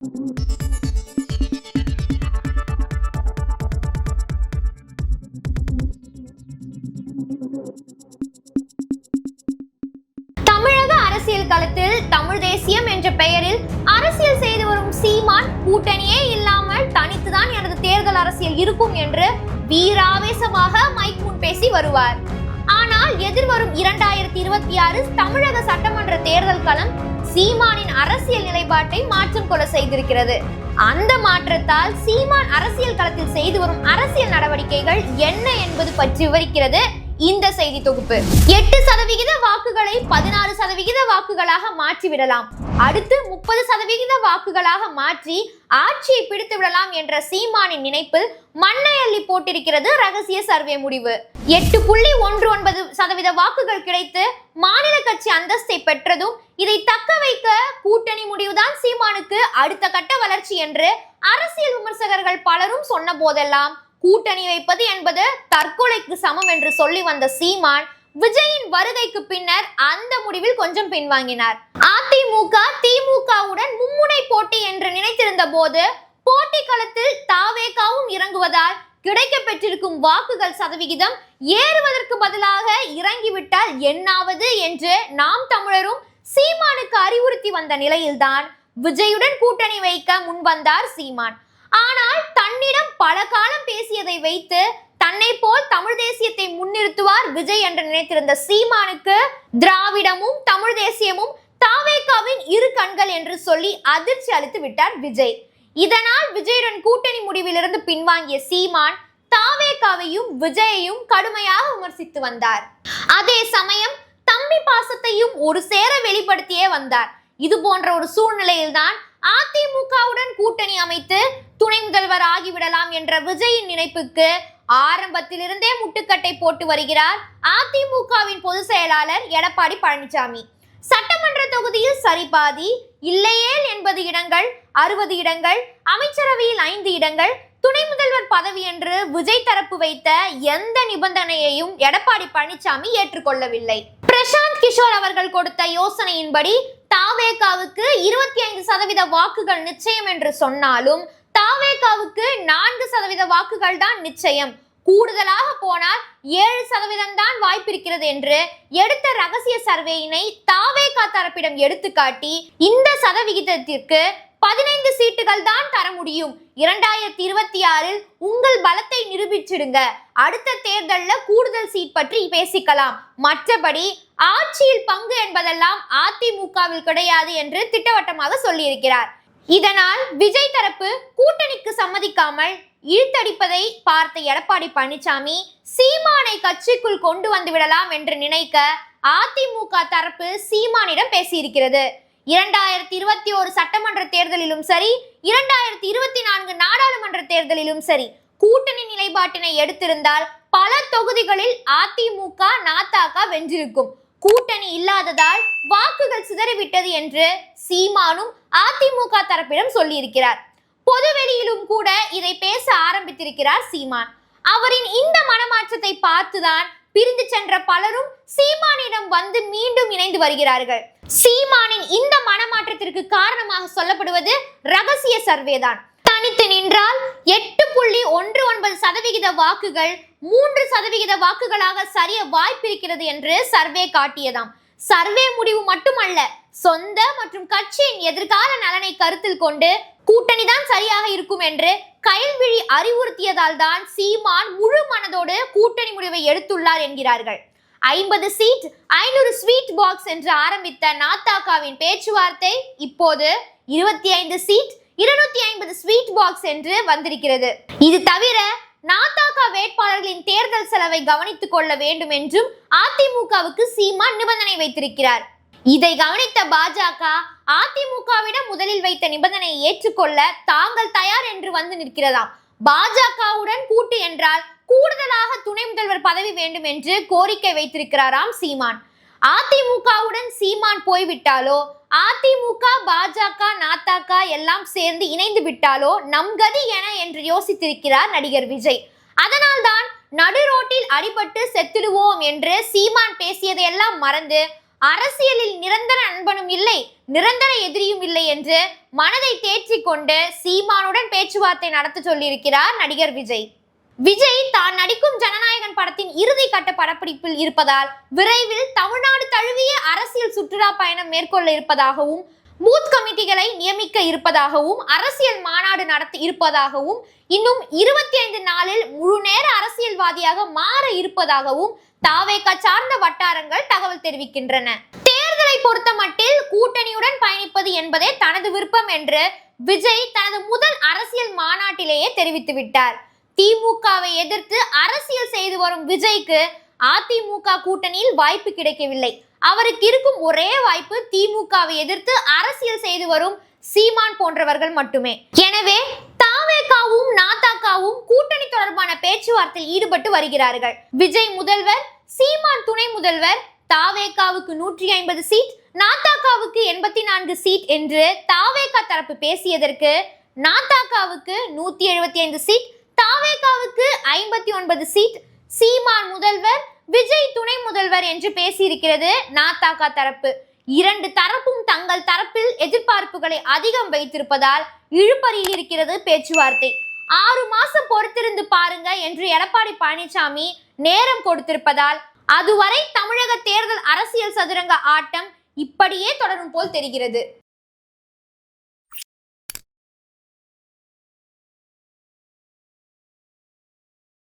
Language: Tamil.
தமிழக அரசியல் களத்தில் தமிழ் தேசியம் என்ற பெயரில் அரசியல் செய்து வரும் சீமான் கூட்டணியே இல்லாமல் தனித்துதான் எனது தேர்தல் அரசியல் இருக்கும் என்று வீராவேசமாக மைக் முன் பேசி வருவார். ஆனால் எதிர்வரும் 2026 தமிழக சட்டமன்ற தேர்தல் களம் சீமானின் அரசியல் நிலைப்பாட்டை மாற்றம் கொள்ள செய்திருக்கிறது. அந்த மாற்றத்தால் சீமான் அரசியல் களத்தில் செய்து வரும் அரசியல் நடவடிக்கைகள் என்ன என்பது பற்றி விவரிக்கிறது இந்த செய்தி தொகுப்பு. 8% வாக்குகளை 16% வாக்குகளாக மாற்றிவிடலாம், அடுத்து 30% வாக்குகளாக மாற்றி ஆட்சியை பிடித்து விடலாம் என்ற சீமானின் நினைப்பில் மண்ணை அள்ளி போட்டிருக்கிறது ரகசிய சர்வே முடிவு. 8.19% வாக்குகள் கிடைத்து மாநில கட்சி அந்தஸ்தை பெற்றதும் இதை தக்க வைக்க கூட்டணி முடிவுதான் சீமானுக்கு அடுத்த கட்ட வளர்ச்சி என்று அரசியல் விமர்சகர்கள் பலரும் சொன்ன போதெல்லாம் கூட்டணி வைப்பது என்பது தற்கொலைக்கு சமம் என்று சொல்லி வந்த சீமான் விஜயின் வருகைக்கு பின்னர் அந்த முடிவில் கொஞ்சம் பின்வாங்கினார். அதிமுக திமுகவுடன் மும்முனை போட்டி என்று நினைத்திருந்த போது போட்டி களத்தில் தாவேகாவும் இறங்குவதால் கிடைக்க பெற்றிருக்கும் வாக்குகள் சதவிகிதம் ஏறுவதற்கு பதிலாக இறங்கிவிட்டால் என்னாவது என்று நாம் தமிழரும் சீமானுக்கு அறிவுறுத்தி வந்த நிலையில்தான் விஜயுடன் கூட்டணி வைக்க முன்வந்தார் சீமான். ஆனால் தன்னிடம் பல காலம் பேசியதை வைத்து தன்னை போல் தமிழ் தேசியத்தை முன்னிறுத்துவார் விஜய் என்று நினைத்திருந்த சீமானுக்கு திராவிடமும் தமிழ் தேசியமும் தாவேகாவின் இரு கண்கள் என்று சொல்லி அதிர்ச்சி அளித்து விட்டார் விஜய். இதனால் விஜயுடன் கூட்டணி முடிவிலிருந்து பின்வாங்கிய சீமான் தாவேகாவையும் விஜயையும் கடுமையாக விமர்சித்து வந்தார். அதே சமயம் தம்பி பாசத்தையும் ஒரு சேர வெளிப்படுத்தியே வந்தார். இது போன்ற ஒரு சூழ்நிலையில்தான் அதிமுகவுடன் கூட்டணி அமைத்து துணை முதல்வர் ஆகிவிடலாம் என்ற விஜயின் நினைப்புக்கு ஆரம்பத்திலிருந்தே முட்டுக்கட்டை போட்டு வருகிறார் அதிமுகவின் பொதுச் செயலாளர் எடப்பாடி பழனிசாமி. சட்டமன்ற தொகுதியில் சரிபாதி, இல்லையேல் 80 இடங்கள், 60 இடங்கள், அமைச்சரவையில் 5 இடங்கள், துணை முதல்வர் பதவி என்று விஜய் தரப்பு வைத்த எந்த நிபந்தனையையும் எடப்பாடி பழனிசாமி ஏற்றுக்கொள்ளவில்லை. பிரசாந்த் கிஷோர் அவர்கள் கொடுத்த யோசனையின்படி தாவேகாவுக்கு 25% வாக்குகள் நிச்சயம் என்று சொன்னாலும் தாவேகாவுக்கு 4% வாக்குகள் தான் நிச்சயம், கூடுதலாக போனால் 7% தான் வாய்ப்பிருக்கிறது என்று எடுத்த ரகசிய சர்வேயினை தாவேகா தரப்பிடம் எடுத்துக்காட்டி இந்த சதவிகிதத்திற்கு 15 சீட்டுகள் தான் தர முடியும், 2026 உங்கள் பலத்தை நிரூபிச்சிடுங்க, அடுத்த தேர்தலில் கூடுதல் சீட் பற்றி பேசிக்கலாம், மற்றபடி ஆட்சியில் பங்கு என்பதெல்லாம் அதிமுகவில் கிடையாது என்று திட்டவட்டமாக சொல்லியிருக்கிறார். இதனால் விஜய் தரப்பு கூட்டணிக்கு சம்மதிக்காமல் இழுத்தடிப்பதை பார்த்த எடப்பாடி பழனிசாமி சீமானை கட்சிக்குள் கொண்டு வந்து விடலாம் என்று நினைக்க அதிமுக தரப்பு சீமானிடம் பேசியிருக்கிறது. 2021 சட்டமன்ற தேர்தலிலும் சரி, 2024 நாடாளுமன்ற தேர்தலிலும் சரி கூட்டணி நிலைப்பாட்டினை எடுத்திருந்தால் பல தொகுதிகளில் அதிமுக நாதாக வென்றிருக்கும். கூட்டணி இல்லாததால் வாக்குகள் சிதறிவிட்டது என்று சீமானும் அதிமுக தரப்பிடம் சொல்லியிருக்கிறார். பொதுவெளியிலும் கூட இதை பேச ஆரம்பித்திருக்கிறார் சீமான். அவரின் இந்த மனமாற்றத்தை பார்த்துதான் பிரிந்து சென்ற பலரும் சீமானிடம் வந்து மீண்டும் இணைந்து வருகிறார்கள். சீமானின் இந்த மனமாற்றத்திற்கு காரணமாக சொல்லப்படுவது ரகசிய சர்வேதான். தனித்து நின்றால் 8.19% வாக்குகள் 3% வாக்குகளாக சரிய வாய்ப்பிருக்கிறது என்று சர்வே காட்டியதாம். சர்வே முடிவு மட்டுமல்ல, சொந்த மற்றும் கட்சியின் எதிர்கால நலனை கருத்தில் கொண்டு கூட்டணி தான் சரியாக இருக்கும் என்று கயல்விழி அறிவுறுத்தியதால் தான் சீமான் முழு மனதோடு கூட்டணி முடிவை எடுத்துள்ளார் என்கிறார்கள். 50 சீட் 500 ஸ்வீட் பாக்ஸ் என்று ஆரம்பித்த நாத்தாக்காவின் பேச்சுவார்த்தை இப்போது 25 சீட் 250 ஸ்வீட் பாக்ஸ் என்று வந்திருக்கிறது. இது தவிர நாத்தாக்கா வேட்பாளர்களின் தேர்தல் செலவை கவனித்துக் கொள்ள வேண்டும் என்றும் அதிமுகவுக்கு சீமான் நிபந்தனை வைத்திருக்கிறார். இதை கவனித்த பாஜக அதிமுகவிடம் முதலில் வைத்த நிபந்தனையை ஏற்றுக்கொள்ள தாங்கள் தயார் என்று வந்து நிற்கிறதாம். பாஜகவுடன் கூட்டு என்றால் கூடுதலாக துணை முதல்வர் பதவி வேண்டும் என்று கோரிக்கை வைத்திருக்கிறாராம் சீமான். அதிமுகவுடன் சீமான் போய்விட்டாலோ, அதிமுக பாஜக நாத்தாக்கா எல்லாம் சேர்ந்து இணைந்து விட்டாலோ நம் கதி என என்று யோசித்திருக்கிறார் நடிகர் விஜய். அதனால்தான் நடு ரோட்டில் அடிபட்டு செத்துடுவோம் என்று சீமான் பேசியதையெல்லாம் மறந்து அரசியலில் நிரந்தர நண்பனும் இல்லை, நிரந்தர எதிரியும் இல்லை என்று மனதை தேற்றிக் கொண்டு சீமானுடன் பேச்சுவார்த்தை நடத்த சொல்லியிருக்கிறார் நடிகர் விஜய். விஜய் தான் நடிக்கும் ஜனநாயகன் படத்தின் இறுதி கட்ட படப்பிடிப்பில் இருப்பதால் விரைவில் தமிழ்நாடு தழுவிய அரசியல் சுற்றுலா பயணம் மேற்கொள்ள இருப்பதாகவும், பூத் கமிட்டிகளை நியமிக்க இருப்பதாகவும், அரசியல் மாநாடு நடத்த இருப்பதாகவும், இன்னும் 25 நாளில் முழு நேர அரசியல்வாதியாக மாற இருப்பதாகவும் தாவேக சார்ந்த வட்டாரங்கள் தகவல் தெரிவிக்கின்றன. தேர்தலை பொறுத்த மட்டில் கூட்டணியுடன் பயணிப்பது என்பதே தனது விருப்பம் என்று விஜய் தனது முதல் அரசியல் மாநாட்டிலேயே தெரிவித்து விட்டார். திமுகவை எதிர்த்து அரசியல் செய்து வரும் விஜய்க்கு அதிமுக கூட்டணியில் வாய்ப்பு கிடைக்கவில்லை. அவருக்கு இருக்கும் ஒரே வாய்ப்பு திமுகவை எதிர்த்து அரசியல் செய்து வரும் சீமான் போன்றவர்கள் மட்டுமே. எனவே தாவேகாவும் நாதாகாவும் கூட்டணி தொடர்பான பேச்சுவார்த்தையில் ஈடுபட்டு வருகிறார்கள். விஜய் முதல்வர், சீமான் துணை முதல்வர், தாவேகாவுக்கு 150 சீட், நாதாகாவுக்கு 84 சீட் என்று தாவேகா தரப்பு பேசியதற்கு நாதாகாவுக்கு 175 சீட், தாவேகாவுக்கு 59 சீட், சீமான் முதல்வர், விஜய் துணை முதல்வர் என்று பேசியிருக்கிறது நாதாகா தரப்பு. இரண்டு தரப்பும் தங்கள் தரப்பில் எதிர்பார்ப்புகளை அதிகம் வைத்திருப்பதால் இழுபறியில் இருக்கிறது பேச்சுவார்த்தை. 6 மாசம் பொறுத்திருந்து பாருங்க என்று எடப்பாடி பழனிசாமி நேரம் கொடுத்திருப்பதால் அதுவரை தமிழக தேர்தல் அரசியல் சதுரங்க ஆட்டம் இப்படியே தொடரும் போல் தெரிகிறது.